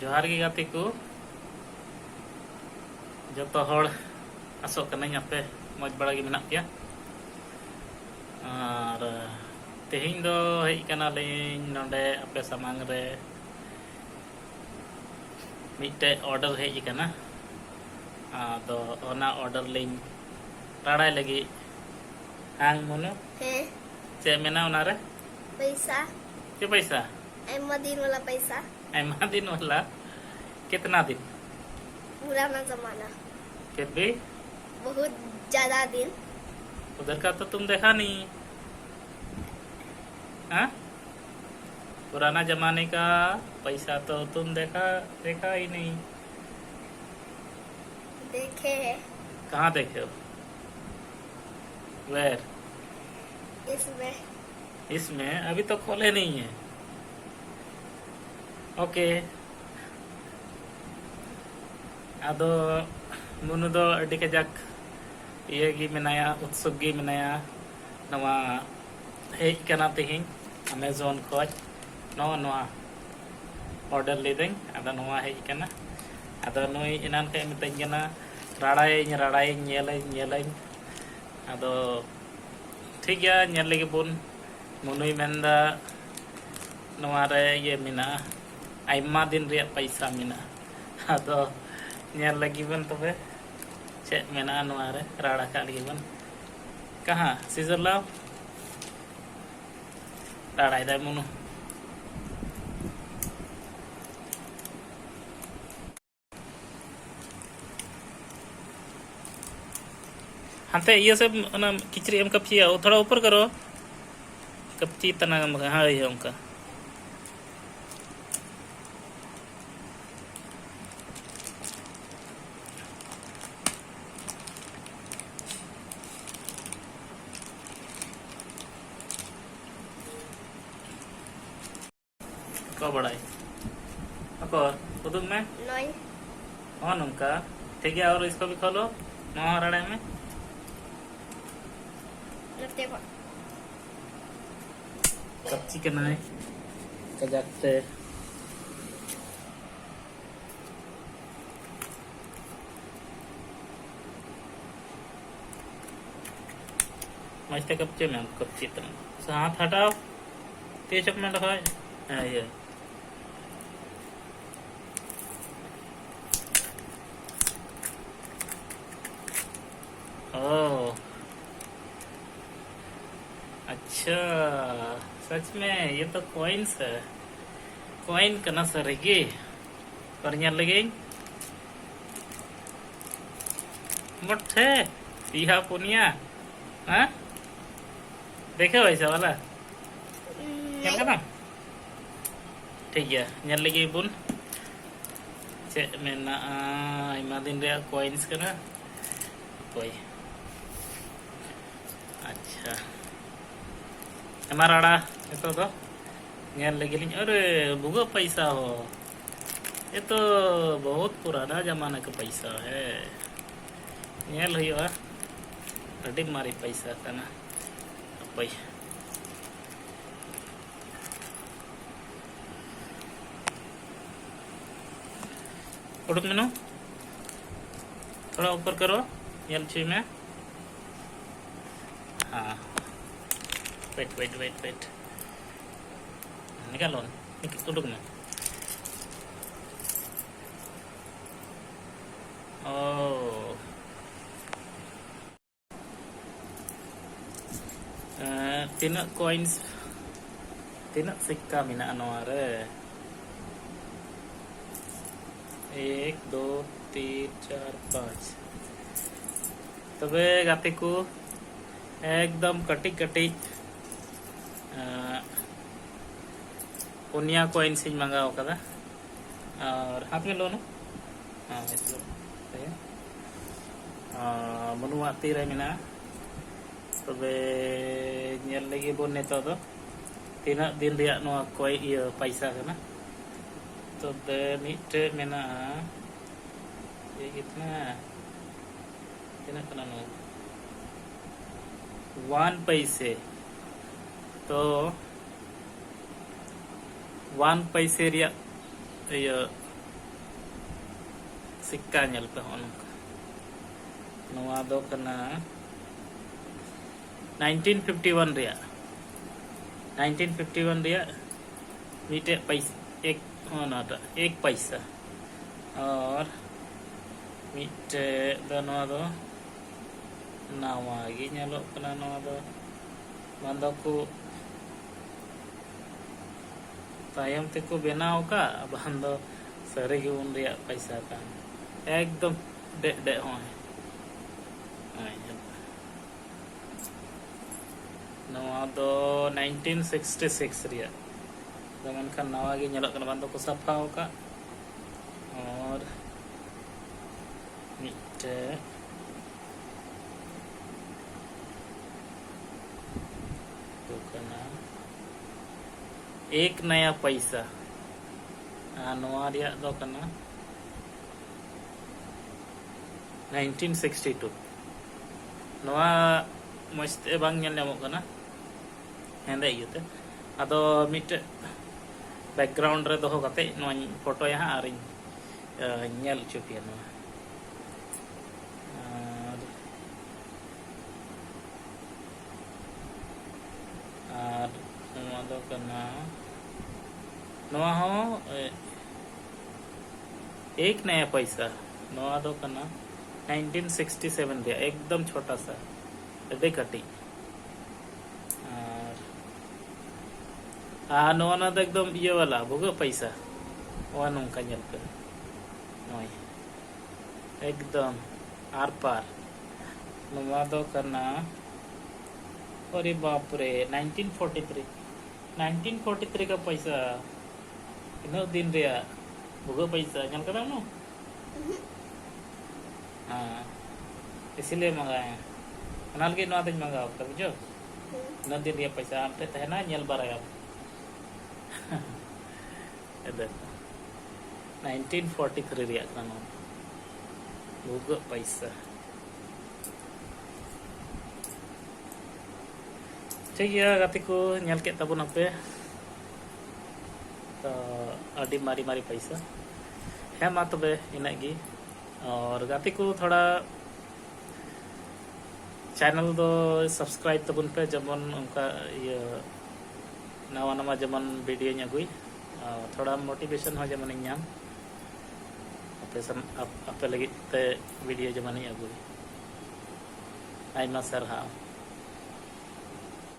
जोहार गे गाते को जतो हड़ आसोग कनाई आपे मौज बड़ा गे मेनाग पेया और तेहिं दो हेज कना लिंग नोंडे आपे सामांग रे मिटे ऑर्डर हेज कना आदो ओना ऑर्डर लिंग राडाय लगी हांग मुनु हैं चे मेना ओना रे पैसा के पैसा एमा दिन वाला पैसा ऐमा दिन वाला कितना दिन पुराना जमाना फिर भी बहुत ज्यादा दिन उधर का तो तुम देखा नहीं हाँ पुराना जमाने का पैसा तो तुम देखा ही नहीं देखे है कहाँ देखे हो वेर इसमें इसमें अभी तो खोले नहीं है ओके आदो मुनु दो अड्डी कजाक ये गी मेनाया उत्सुक गी मेनाया नवा हेज कना तेहिं अमेजोन खोज नवा ऑर्डर लेदें आदो नवा हेज कना आदो नुई इनान के मितኝ कना राडाय ñelañ आदो ठीक गया ñel lagi bun मुनुई मेंदा नवा रे ये मिना आइमा दिन रे पैसा मिना आदो ñel lagi बन तबे चे मेना नवा रे राडा का लगी बन कहाँ सीजर लाव राडाय दाय मुनु हाथे ये सब ना किचरी एम कपची है थोड़ा ऊपर करो कपची तना हाँ ये उनका कौ बड़ाई उदुग में नहीं हाँ उनका ठीक है और इसको भी खोलो नौ राडे में लगते को कच्ची के नाय कजाकते मस्ते कच्चे में कच्ची तरह हाथ हटाओ तेजक में रखो ये ओह अच्छा सच में ये तो कॉइन्स है कॉइन कना सरेगी और यहाँ लगे मोटे पिहा पुनिया हाँ देखे वैसा वाला क्या करना ठीक है यहाँ लगे बुन चे मेना आइमा दिन रे कॉइन्स कना कोई अच्छा हमारा itu तो ñel lagi nih अरे बुगा पैसा हो ये तो बहुत पुराना जमाना का पैसा है ñel हुआ अड्डी मारी पैसा करना apa उड़क मेनू थोड़ा ऊपर करो ñel छी में हाँ वेट निकालो उड़क में तीना कॉइन्स तीना सिक्का मिना नवा रे 1 2 3 4 5 तबे गाते को एकदम कटी पुनिया कॉइन्स मंगाओ कदा और हाथ में लो ना हाँ मनुआ तीर मेना तबे ñel lagi bon neto do tina din ria no koi iya paisa kana तबे मिटे मेना ये कितना kana no 1 पैसे तो 1 पैसे रिया सिक्का nyel pe hon noa do kana 1951 ria 1951 ria मीटे पैसा एक होना था एक पैसा और मीटे दोनों दो नावागी nyalo kana noa do mando ko tayam te ko benaw ka bando sare gi un ria paisa kan ekdom de hoy noa do 1966 ria zaman kan nawa gi nyalok kana bando ko sapaw ka और मीटे तो कना एक नया पैसा नोआ रिया दो कना 1962 नोआ मस्ते बांग nyel nyamok kana hende iyute ado mite background re doho kate noa foto ya ha aring nyel chupia noa और नोआ दो कना नोआ हो एक नया पैसा नोआ दो कना 1967 दिया एकदम छोटा सा अडे कटी और नोआ ना तो एकदम ये वाला भोगा पैसा वह नोंका nyel पे नोई एकदम आर पार नोआ दो कना अरे बाप रे 1943 का पैसा इन दिन रे भोगा पैसा nyal करा नो हाँ इसलिए मंगाए अनाल के नोआ दिन मंगाओ तब जो इन दिन रे पैसा आप ते तहना nyal baraya 1943 रे kana भोगा पैसा ठीक है गाते को nyal के तबुन पे तो अडी मारी मारी पैसा है मा तबे इना गी और गाते को थोड़ा चैनल दो सब्सक्राइब तबुन पे जमन उनका ये नवा नवा जमन वीडियो ᱧᱟᱜᱩᱭ थोड़ा मोटिवेशन हो जमन ᱧᱟᱢ आपे लगी ते वीडियो जमन ᱧᱟᱜᱩᱭ आइमा सरहाव